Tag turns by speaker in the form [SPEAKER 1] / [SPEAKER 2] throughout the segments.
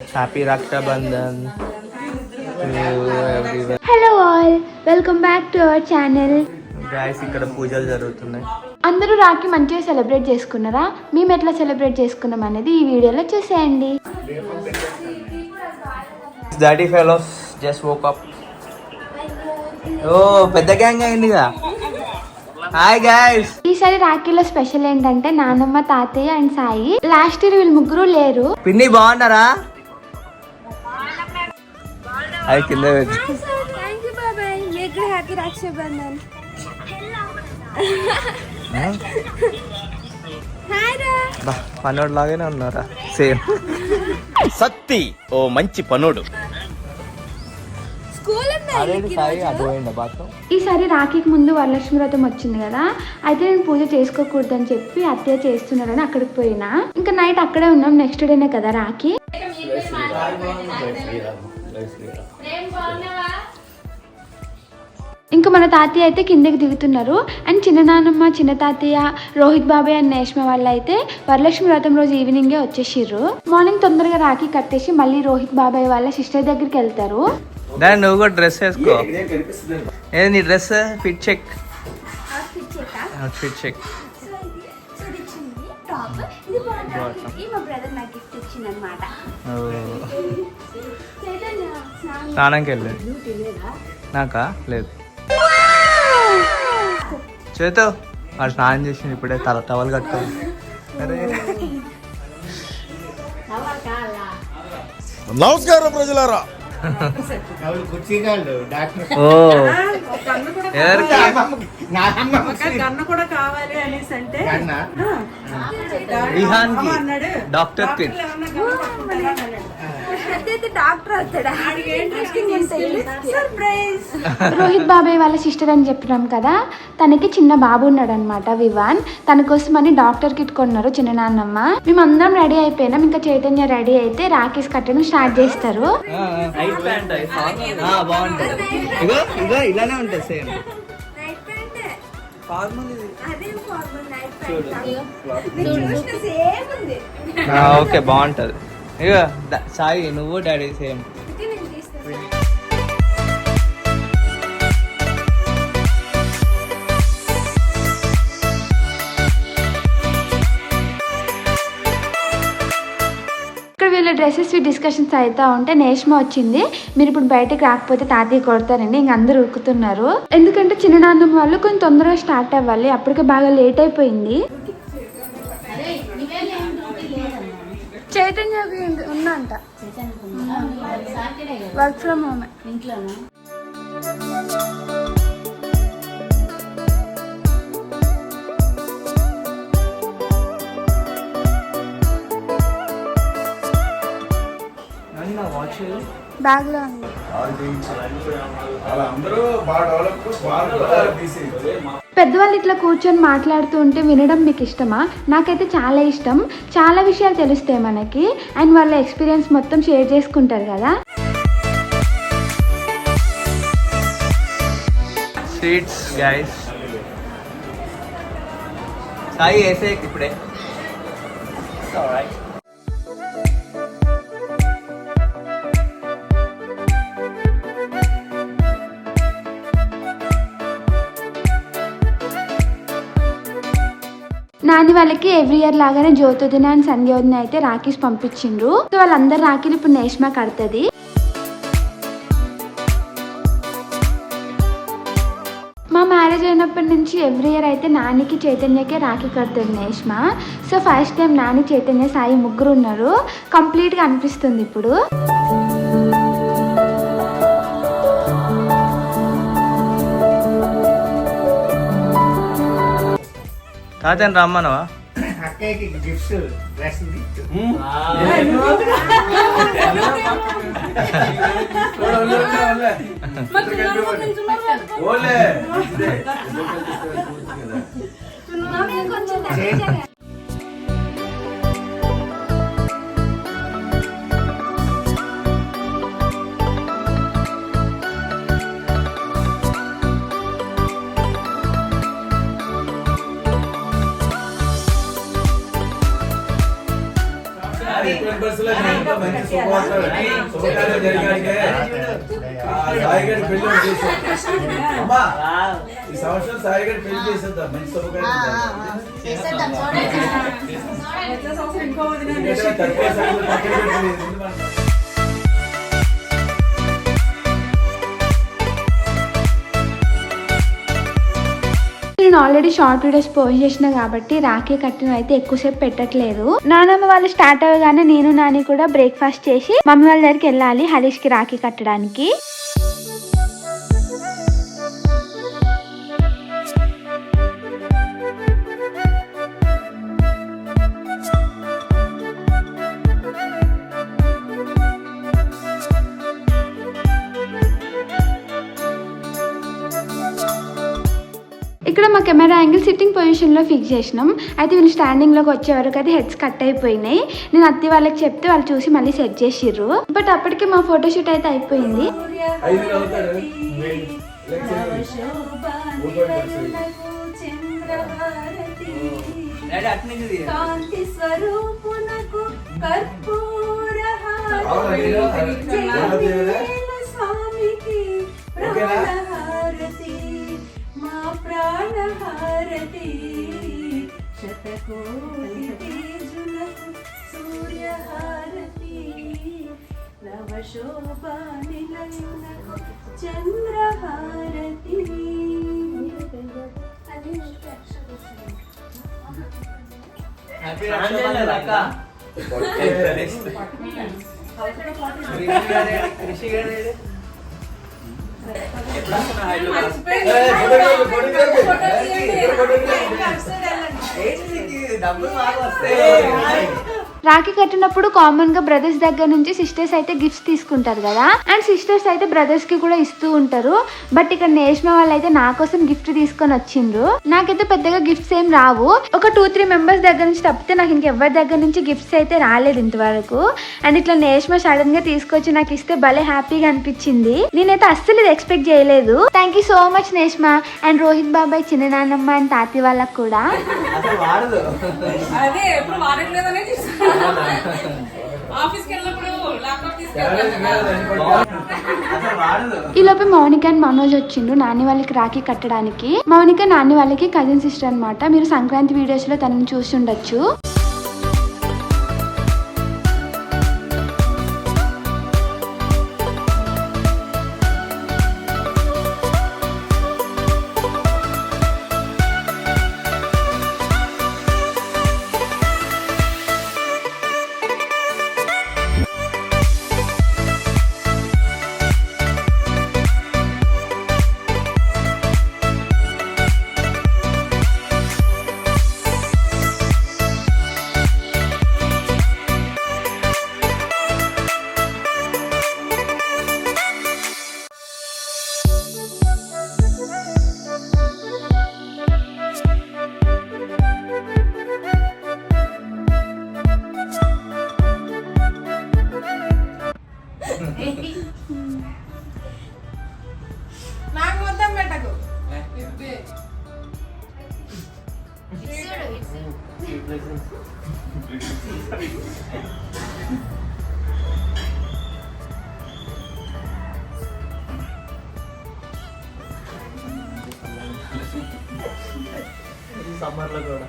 [SPEAKER 1] Happy Rakshabandhan.
[SPEAKER 2] Hello all, welcome back to our channel.
[SPEAKER 1] Guys ఇక్కడ పూజలు జరుగుతున్నాయి.
[SPEAKER 2] అందరూ రాఖీ మంచిగా సెలబ్రేట్ చేసుకున్నారా? మేము ఎట్లా సెలబ్రేట్ చేసుకున్నాం అనేది ఈ వీడియోలో చూసేయండి.
[SPEAKER 1] Daddy fellows just woke up. ఓ పెద్ద గ్యాంగ్ అయిందిగా. Hi guys.
[SPEAKER 2] ఈసారి రాఖీలో స్పెషల్ ఏంటంటే నానమ్మ, తాతయ్య అండ్ సాయి. లాస్ట్ ఇయర్ వీళ్ళు ముగ్గురు లేరు.
[SPEAKER 1] పిన్ని బాగున్నారా? హాయ్ కింద పెట్టు. పనోడు లాగానే ఉన్నారా? సేమ్.
[SPEAKER 3] సత్తి ఓ మంచి పనుడు.
[SPEAKER 2] ఈసారి రాఖీకి ముందు వరలక్ష్మి వ్రతం వచ్చింది కదా, అయితే నేను పూజ చేసుకోకూడదని చెప్పి అత్తయ్య చేస్తున్నారని అక్కడికి పోయినా. ఇంకా నైట్ అక్కడే ఉన్నాం. నెక్స్ట్ డేనే కదా రాఖీ. ఇంకా మన తాతయ్య అయితే కిందకి దిగుతున్నారు. అండ్ చిన్న నాన్నమ్మ, చిన్న తాతయ్య, రోహిత్ బాబాయ్ అండ్ నేష్మ వాళ్ళు అయితే వరలక్ష్మి వ్రతం రోజు ఈవినింగే వచ్చేసిర్రు. మార్నింగ్ తొందరగా రాఖీ కట్టేసి మళ్ళీ రోహిత్ బాబాయ్ వాళ్ళ సిస్టర్ దగ్గరికి వెళ్తారు.
[SPEAKER 1] దాన్ని నువ్వు కూడా డ్రెస్ వేసుకో. ఏది నీ dress? Fit check. Fit check. స్నానంకి వెళ్ళి నాకా లేదు చేతో వాడు స్నానం చేసింది ఇప్పుడే. టవల్ కట్టుకోవాలి.
[SPEAKER 3] నమస్కారం ప్రజలారా.
[SPEAKER 1] ఓ ఎవరికి? విహాన్కి డాక్టర్ కిట్.
[SPEAKER 2] రోహిత్ బాబాయ్ వాళ్ళ సిస్టర్ అని చెప్పినాం కదా, తనకి చిన్న బాబు ఉన్నాడు అనమాట, వివాన్. తన కోసం అని డాక్టర్ కిట్ కొన్నారు చిన్న నాన్నమ్మ. మేమందరం రెడీ అయిపోయినాం. ఇంకా చైతన్య రెడీ అయితే రాఖీస్ కట్టడం స్టార్ట్ చేస్తారు.
[SPEAKER 1] బాగుంటుంది. ఇగో ఇగో ఇలానే ఉంటుంది సేమ్. ఓకే బాగుంటది. ఇక సాయి నువ్వు డాడీ సేమ్. ఇక్కడ వీళ్ళ డ్రెస్సెస్ డిస్కషన్స్ అవుతా ఉంటే నేష్మ వచ్చింది. మీరు ఇప్పుడు బయటకు రాకపోతే తాతయ్య కొడతారండి. ఇంక అందరూ ఉరుకుతున్నారు. ఎందుకంటే చిన్న నాన్నమ్మ వాళ్ళు కొంచెం తొందరగా స్టార్ట్ అవ్వాలి. అప్పటికే బాగా లేట్ అయిపోయింది. చైతన్య ఉందంట వర్క్ ఫ్రమ్ హోమ్ ఇంట్లో. బ్యాగ్ లో ఉంది. పెద్దవాళ్ళు ఇట్లా కూర్చొని మాట్లాడుతూ ఉంటే వినడం మీకు ఇష్టమా? నాకైతే చాలా ఇష్టం. చాలా విషయాలు తెలుస్తాయి మనకి. అండ్ వాళ్ళ ఎక్స్పీరియన్స్ మొత్తం షేర్ చేసుకుంటారు కదా. Sweets guys. సాయి వేసే ఇప్పుడే.
[SPEAKER 2] నాని వాళ్ళకి ఎవ్రీ ఇయర్ లాగానే జ్యోతిదిన అండ్ సంధ్యోదిన అయితే రాఖీస్ పంపించిండ్రు. సో వాళ్ళందరు రాఖీలు ఇప్పుడు నేష్మ కడుతుంది. మా మ్యారేజ్ అయినప్పటి నుంచి ఎవ్రీ ఇయర్ అయితే నానికి చైతన్యకే రాఖీ కడుతుంది Neshma. So first time Nani, Chaitanya, Sai ముగ్గురు ఉన్నారు. కంప్లీట్గా అనిపిస్తుంది ఇప్పుడు.
[SPEAKER 1] తాతని రమ్మనవా?
[SPEAKER 4] మంచి శుభకార్యం జరిగానికే సాయి గారి పెళ్లి చేసేద్దాం. అమ్మా ఈ సంవత్సరం సాయి గారి పెళ్లి చేసేద్దాం. మంచి శుభకార్యం
[SPEAKER 2] నేను ఆల్రెడీ షార్ట్ వీడియోస్ పోస్ట్ చేసిన కాబట్టి రాఖీ కట్టిన అయితే ఎక్కువసేపు పెట్టట్లేదు. నానమ్మ వాళ్ళు స్టార్ట్ అవ్వగానే నేను నాని కూడా బ్రేక్ఫాస్ట్ చేసి మమ్మీ వాళ్ళ దగ్గరికి వెళ్ళాలి హరీష్ కి రాఖీ కట్టడానికి. ఇక్కడ మా కెమెరా యాంగిల్ సిట్టింగ్ పొజిషన్లో ఫిక్స్ చేసినాం. అయితే వీళ్ళు స్టాండింగ్లోకి వచ్చే వరకు అయితే హెడ్స్ కట్ అయిపోయినాయి. నేను అత్తి వాళ్ళకి చెప్తే వాళ్ళు చూసి మళ్ళీ సెట్ చేసిర్రు. బట్ అప్పటికే మా ఫోటోషూట్ అయితే అయిపోయింది.
[SPEAKER 5] ప్రాణహారతి శతకోటి తేజులకు సూర్యహారతి నవశోభా నిలయునకు చంద్రహారతి.
[SPEAKER 2] రాఖీ కట్టినప్పుడు కామన్ గా బ్రదర్స్ దగ్గర నుంచి సిస్టర్స్ అయితే గిఫ్ట్స్ తీసుకుంటారు కదా, అండ్ సిస్టర్స్ అయితే బ్రదర్స్ కి కూడా ఇస్తూ ఉంటారు. బట్ ఇక్కడ నేష్మ వాళ్ళు అయితే నా కోసం గిఫ్ట్ తీసుకొని వచ్చిండ్రు. నాకైతే పెద్దగా గిఫ్ట్స్ ఏం రావు. ఒక 2-3 మెంబర్స్ దగ్గర నుంచి తప్పితే నాకు ఇంకెవరి దగ్గర నుంచి గిఫ్ట్స్ అయితే రాలేదు ఇంతవరకు. అండ్ ఇట్లా నేష్మ సడన్ గా తీసుకొచ్చి నాకు ఇస్తే భలే హ్యాపీగా అనిపించింది. నేనైతే అస్సలు ఇది ఎక్స్పెక్ట్ చేయలేదు. Thank you so much Neshma and Rohit బాబాయ్, చిన్న నాన్నమ్మ అండ్ తాతి వాళ్ళకు కూడా. ఈ లోపే మౌనిక అండ్ మనోజ్ వచ్చిండు నాని వాళ్ళకి రాఖీ కట్టడానికి. మౌనిక నాని వాళ్ళకి కజిన్ సిస్టర్ అన్నమాట. మీరు సంక్రాంతి వీడియోస్ లో తనని చూసి ఉండొచ్చు.
[SPEAKER 5] నాకు మొత్తం పెట్టకు.
[SPEAKER 4] సమ్మర్లో కూడా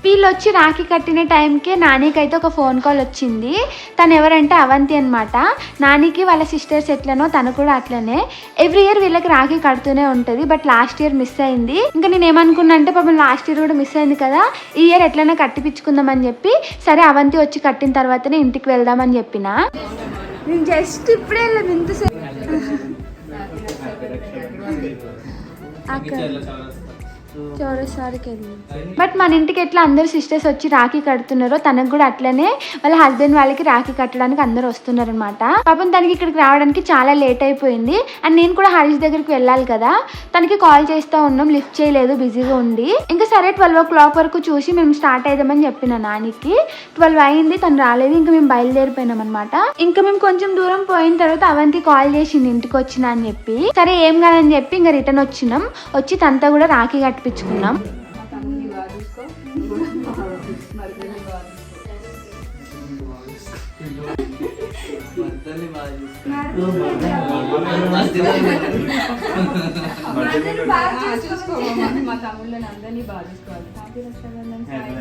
[SPEAKER 2] వీళ్ళు వచ్చి రాఖీ కట్టిన టైంకే నానికి ఒక ఫోన్ కాల్ వచ్చింది. తను ఎవరంటే అవంతి అనమాట. నానికి వాళ్ళ సిస్టర్స్ ఎట్లనో తను కూడా అట్లనే ఎవ్రీ ఇయర్ వీళ్ళకి రాఖీ కడుతూనే ఉంటుంది. బట్ లాస్ట్ ఇయర్ మిస్ అయింది. ఇంకా నేను ఏమనుకున్నా అంటే పాపం లాస్ట్ ఇయర్ కూడా మిస్ అయింది కదా, ఈ ఇయర్ ఎట్లైనా కట్టిపించుకుందామని చెప్పి సరే అవంతి వచ్చి కట్టిన తర్వాతనే ఇంటికి వెళ్దామని చెప్పిన. నేను జస్ట్ ఇప్పుడే వెళ్ళాను ఇంతసేపు. చౌరసారికి వెళ్ళి బట్ మన ఇంటికి ఎట్లా అందరు సిస్టర్స్ వచ్చి రాఖీ కడుతున్నారో తనకు కూడా అట్లనే వాళ్ళ హస్బెండ్ వాళ్ళకి రాఖీ కట్టడానికి అందరు వస్తున్నారు అనమాట. పాపం తనకి ఇక్కడికి రావడానికి చాలా లేట్ అయిపోయింది. అండ్ నేను కూడా హరీష్ దగ్గరికి వెళ్ళాలి కదా, తనకి కాల్ చేస్తూ ఉన్నాం, లిఫ్ట్ చేయలేదు, బిజీగా ఉండి. ఇంకా సరే 12 o'clock వరకు చూసి మేము స్టార్ట్ అయిదామని చెప్పిన నానికి. 12 అయింది, తను రాలేదు. ఇంకా మేము బయలుదేరిపోయినాం అనమాట. ఇంకా మేము కొంచెం దూరం పోయిన తర్వాత అవంతి కాల్ చేసింది ఇంటికి వచ్చినా అని చెప్పి. సరే ఏం కాదని చెప్పి ఇంకా రిటర్న్ వచ్చినాం. వచ్చి తనతో కూడా రాఖీ కట్టిపించుకున్నాం.
[SPEAKER 5] మా తమ్ముళ్ళని అందరినీ బాగా చూసుకోవాలి. హ్యాపీ రక్షాబంధన్ సాయి.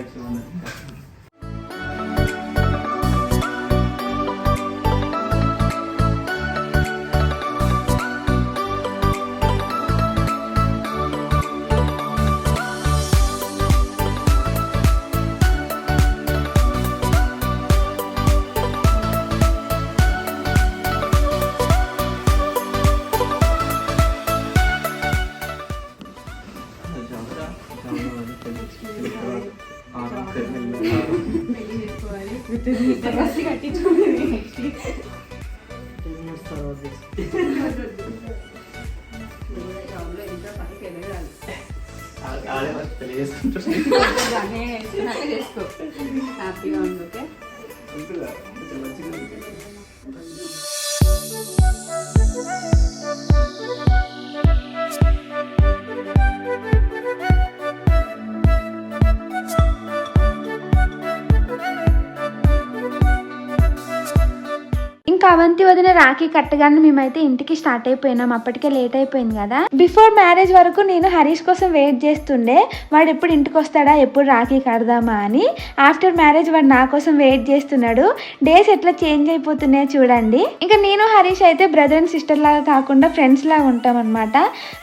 [SPEAKER 5] పెళ్లి చేసుకోవాలి. కట్టించుకోవాలి. చేసుకో, హ్యాపీగా ఉండు. ఓకే.
[SPEAKER 2] ఇంకా అవంతి వదిన రాఖీ కట్టగానే మేమైతే ఇంటికి స్టార్ట్ అయిపోయినాం. అప్పటికే లేట్ అయిపోయింది కదా. బిఫోర్ మ్యారేజ్ వరకు నేను హరీష్ కోసం వెయిట్ చేస్తుండే, వాడు ఎప్పుడు ఇంటికి వస్తాడా, ఎప్పుడు రాఖీ కడదామా అని. ఆఫ్టర్ మ్యారేజ్ వాడు నా కోసం వెయిట్ చేస్తున్నాడు. డేస్ ఎట్లా చేంజ్ అయిపోతున్నాయో చూడండి. ఇంకా నేను హరీష్ అయితే బ్రదర్ అండ్ సిస్టర్ లాగా కాకుండా ఫ్రెండ్స్ లాగా ఉంటాం అనమాట.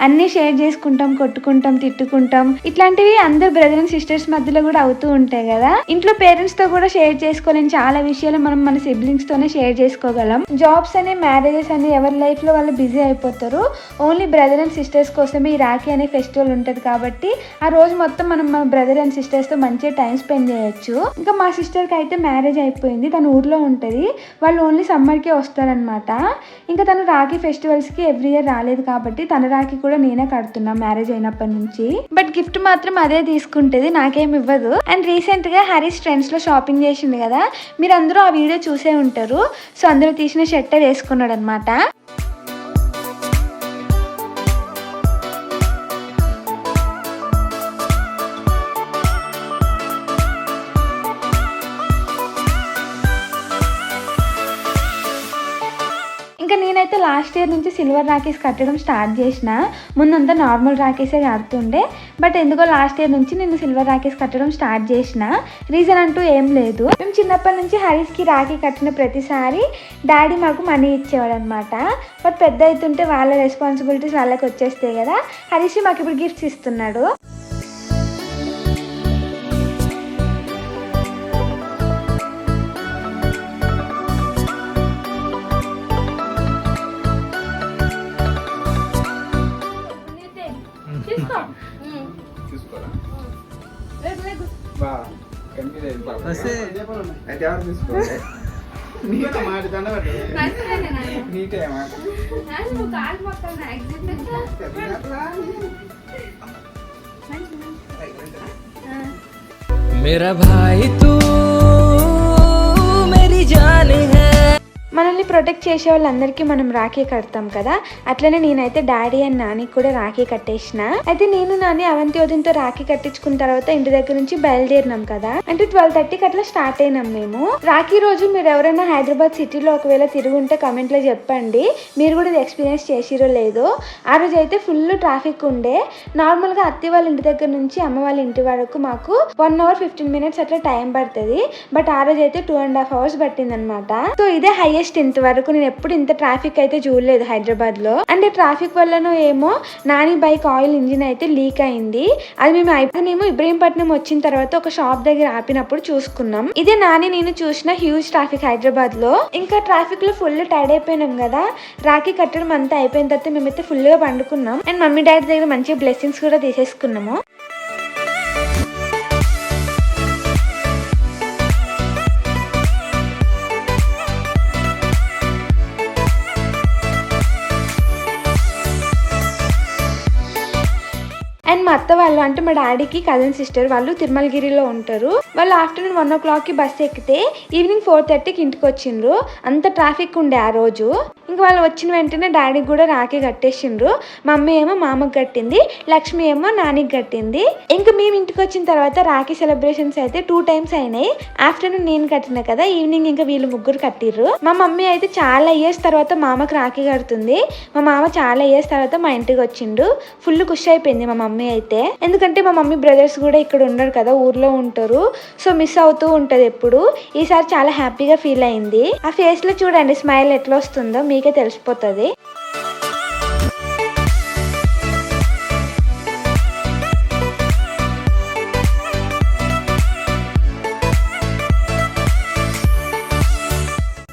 [SPEAKER 2] అన్ని షేర్ చేసుకుంటాం, కొట్టుకుంటాం, తిట్టుకుంటాం. ఇట్లాంటివి అందరు బ్రదర్ అండ్ సిస్టర్స్ మధ్యలో కూడా అవుతూ ఉంటాయి కదా. ఇంట్లో పేరెంట్స్ తో కూడా షేర్ చేసుకోలేని చాలా విషయాలు మనం మన సిబ్లింగ్స్ తోనే షేర్ చేసుకోగలం. జాబ్స్ అని, మ్యారేజెస్ అని ఎవరి లైఫ్ లో వాళ్ళు బిజీ అయిపోతారు. ఓన్లీ బ్రదర్ అండ్ సిస్టర్స్ కోసమే ఈ రాఖీ అనే ఫెస్టివల్ ఉంటది కాబట్టి ఆ రోజు మొత్తం మనం మన బ్రదర్ అండ్ సిస్టర్స్ తో మంచిగా టైం స్పెండ్ చేయొచ్చు. ఇంకా మా సిస్టర్ కి అయితే మ్యారేజ్ అయిపోయింది, తను ఊర్లో ఉంటది. వాళ్ళు ఓన్లీ సమ్మర్ కే వస్తారనమాట. ఇంకా తను రాఖీ ఫెస్టివల్స్ కి ఎవ్రీ ఇయర్ రాలేదు కాబట్టి తన రాఖీ కూడా నేనే కడుతున్నా మ్యారేజ్ అయినప్పటి నుంచి. బట్ గిఫ్ట్ మాత్రం అదే తీసుకుంటది, నాకేం ఇవ్వదు. అండ్ రీసెంట్ గా హరీష్ ట్రెండ్స్ లో షాపింగ్ చేసింది కదా, మీరు అందరూ ఆ వీడియో చూసే ఉంటారు. సో అందరూ తీసిన షర్ట్ వేసుకున్నాడు అనమాట. ఇంకా నేనైతే లాస్ట్ ఇయర్ నుంచి సిల్వర్ రాఖీస్ కట్టడం స్టార్ట్ చేసిన. ముందంతా నార్మల్ రాఖీసే కడుతుండే, బట్ ఎందుకో లాస్ట్ ఇయర్ నుంచి నేను సిల్వర్ రాఖీస్ కట్టడం స్టార్ట్ చేసిన. రీజన్ అంటూ ఏం లేదు. మేము చిన్నప్పటి నుంచి హరీష్కి రాఖీ కట్టిన ప్రతిసారి డాడీ మాకు మనీ ఇచ్చేవాడు అనమాట. బట్ పెద్ద అవుతుంటే వాళ్ళ రెస్పాన్సిబిలిటీస్ వాళ్ళకి వచ్చేస్తాయి కదా. హరీష్ మాకు ఇప్పుడు గిఫ్ట్స్ ఇస్తున్నాడు.
[SPEAKER 6] मेरा भाई तू मेरी जान है.
[SPEAKER 2] మనల్ని ప్రొటెక్ట్ చేసే వాళ్ళందరికీ మనం రాఖీ కడతాం కదా, అట్లనే నేనైతే డాడీ అండ్ నాని కూడా రాఖీ కట్టేసిన. అయితే నేను నాని అవంతి వదినతో రాఖీ కట్టించుకున్న తర్వాత ఇంటి దగ్గర నుంచి బయలుదేరినాం కదా. అంటే 12:30కి అట్లా స్టార్ట్ అయినాం మేము. రాఖీ రోజు మీరు ఎవరైనా హైదరాబాద్ సిటీలో ఒకవేళ తిరుగుంటే కమెంట్ లో చెప్పండి, మీరు కూడా ఇది ఎక్స్పీరియన్స్ చేసిరో లేదో. ఆ రోజు అయితే ఫుల్ ట్రాఫిక్ ఉండే. నార్మల్ గా అత్తి వాళ్ళ ఇంటి దగ్గర నుంచి అమ్మ వాళ్ళ ఇంటి వరకు మాకు 1 hour 15 minutes అట్లా టైం పడుతుంది. బట్ ఆ రోజు అయితే 2.5 hours పట్టింది అనమాట. సో ఇదే హైయెస్ట్ ఇంతవరకు. నేను ఎప్పుడు ఇంత ట్రాఫిక్ అయితే చూడలేదు హైదరాబాద్ లో. అంటే ట్రాఫిక్ వల్లనో ఏమో నాని బైక్ ఆయిల్ ఇంజిన్ అయితే లీక్ అయింది. అది మేము ఇబ్రహీంపట్నం వచ్చిన తర్వాత ఒక షాప్ దగ్గర ఆపినప్పుడు చూసుకున్నాం. ఇదే నాని నేను చూసిన హ్యూజ్ ట్రాఫిక్ హైదరాబాద్ లో. ఇంకా ట్రాఫిక్ లో ఫుల్ టైర్డ్ అయిపోయినాం కదా. రాఖీ కట్టడం అంతా అయిపోయిన తర్వాత మేమైతే ఫుల్ గా పండుకున్నాం. అండ్ మమ్మీ డాడీ దగ్గర మంచిగా బ్లెస్సింగ్స్ కూడా తీసేసుకున్నాము. అండ్ మా అత్త వాళ్ళు అంటే మా డాడీకి కజిన్ సిస్టర్ వాళ్ళు తిరుమలగిరిలో ఉంటారు. వాళ్ళు ఆఫ్టర్నూన్ 1 o'clockకి బస్సు ఎక్కితే ఈవినింగ్ 4:30కి ఇంటికి వచ్చిండ్రు. అంత ట్రాఫిక్ ఉండే ఆ రోజు. ఇంకా వాళ్ళు వచ్చిన వెంటనే డాడీకి కూడా రాఖీ కట్టేసిండ్రు. మమ్మీ ఏమో మామకు కట్టింది, లక్ష్మి ఏమో నానికి కట్టింది. ఇంకా మేము ఇంటికి వచ్చిన తర్వాత రాఖీ సెలబ్రేషన్స్ అయితే 2 times అయినాయి. ఆఫ్టర్నూన్ నేను కట్టిన కదా, ఈవినింగ్ ఇంకా వీళ్ళు ముగ్గురు కట్టిర్రు. మా మమ్మీ అయితే చాలా ఇయర్స్ తర్వాత మామకు రాఖీ కడుతుంది. మా మామ చాలా ఇయర్స్ తర్వాత మా ఇంటికి వచ్చిండు. ఫుల్ ఖుషి అయిపోయింది మా మమ్మీ అయితే. ఎందుకంటే మా మమ్మీ బ్రదర్స్ కూడా ఇక్కడ ఉండరు కదా, ఊర్లో ఉంటారు. సో మిస్ అవుతూ ఉంటది ఎప్పుడు. ఈసారి చాలా హ్యాపీగా ఫీల్ అయింది. ఆ ఫేస్ లో చూడండి స్మైల్ ఎట్లా వస్తుందో మీకే తెలిసిపోతుంది.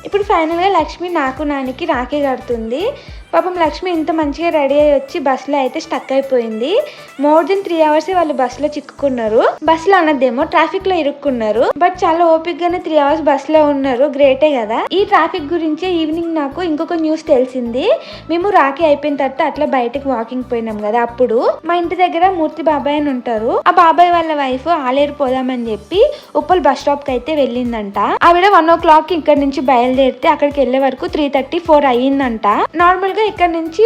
[SPEAKER 2] ఇప్పుడు ఫైనల్గా లక్ష్మి నాకు నానికి రాఖీ కడుతుంది. పాపం లక్ష్మి ఇంత మంచిగా రెడీ అయ్యి వచ్చి బస్సులో అయితే స్టక్ అయిపోయింది. మోర్ దెన్ 3 hours వాళ్ళు బస్సులో చిక్కుకున్నారు. బస్సులో అన్నదేమో ట్రాఫిక్ లో ఇరుక్కున్నారు. బట్ చాలా ఓపిక్ గానే 3 hours బస్సులో ఉన్నారు. గ్రేటే కదా. ఈ ట్రాఫిక్ గురించే ఈవినింగ్ నాకు ఇంకొక న్యూస్ తెలిసింది. మేము రాఖీ అయిపోయిన తర్వాత అట్లా బయటకు వాకింగ్ పోయినాం కదా, అప్పుడు మా ఇంటి దగ్గర మూర్తి బాబాయ్ అని ఉంటారు. ఆ బాబాయ్ వాళ్ళ వైఫ్ ఆలేరు పోదామని చెప్పి ఉప్పల్ బస్ స్టాప్ కి అయితే వెళ్ళిందంట. ఆవిడ 1 o'clock ఇక్కడ నుంచి బయలుదేరితే అక్కడికి వెళ్లే వరకు 3:34 అయ్యిందంట. నార్మల్ గా ఇక్కడ నుంచి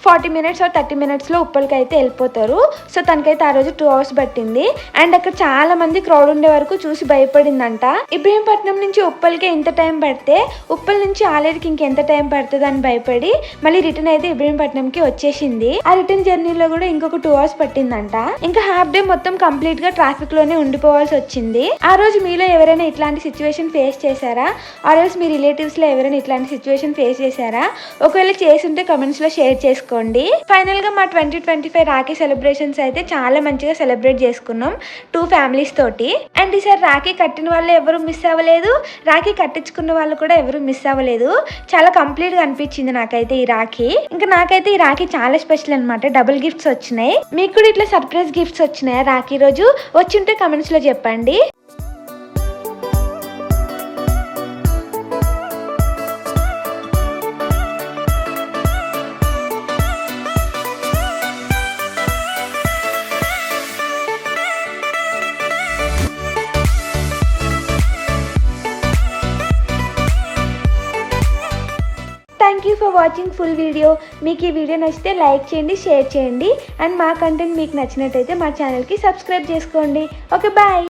[SPEAKER 2] 40 minutes or 30 minutes లో ఉప్పల్కి అయితే వెళ్ళిపోతారు. సో తనకైతే ఆ రోజు 2 hours పట్టింది. అండ్ అక్కడ చాలా మంది క్రౌడ్ ఉండే వరకు చూసి భయపడిందంట. ఇబ్రహీంపట్నం నుంచి ఉప్పల్కి ఎంత టైం పడితే ఉప్పల్ నుంచి ఆలేరుకి ఇంకెంత టైం పడుతుంది అని భయపడి మళ్ళీ రిటర్న్ అయితే ఇబ్రహీంపట్నంకి వచ్చేసింది. ఆ రిటర్న్ జర్నీలో కూడా ఇంకొక 2 hours పట్టిందంట. ఇంకా హాఫ్ డే మొత్తం కంప్లీట్ గా ట్రాఫిక్ లోనే ఉండిపోవాల్సి వచ్చింది. ఆ రోజు మీలో ఎవరైనా ఇట్లాంటి సిచ్యువేషన్ ఫేస్ చేశారా? ఆర్ఎల్స్ మీ రిలేటివ్స్ లో ఎవరైనా ఇట్లాంటి సిచ్యువేషన్ ఫేస్ చేశారా? ఒకవేళ చేసుంటే కమెంట్స్ లో షేర్ చేసుకోండి. ఫైనల్ గా మా 2025 రాఖీ సెలబ్రేషన్స్ అయితే చాలా మంచిగా సెలబ్రేట్ చేసుకున్నాం 2 families తోటి. అండ్ ఈసారి రాఖీ కట్టిన వాళ్ళు ఎవరు మిస్ అవ్వలేదు, రాఖీ కట్టించుకున్న వాళ్ళు కూడా ఎవరు మిస్ అవ్వలేదు. చాలా కంప్లీట్ గా అనిపించింది నాకైతే ఈ రాఖీ. ఇంకా నాకైతే ఈ రాఖీ చాలా స్పెషల్ అనమాట. డబుల్ గిఫ్ట్స్ వచ్చినాయి. మీకు కూడా ఇట్లా సర్ప్రైజ్ గిఫ్ట్స్ వచ్చినాయా రాఖీ రోజు? వచ్చింటే కమెంట్స్ లో చెప్పండి. Thank you for watching full video. మీకు ఈ వీడియో నచ్చితే లైక్ చేయండి, షేర్ చేయండి. అండ్ మా కంటెంట్ మీకు నచ్చినట్టయితే మా ఛానల్కి సబ్స్క్రైబ్ చేసుకోండి. Okay, bye.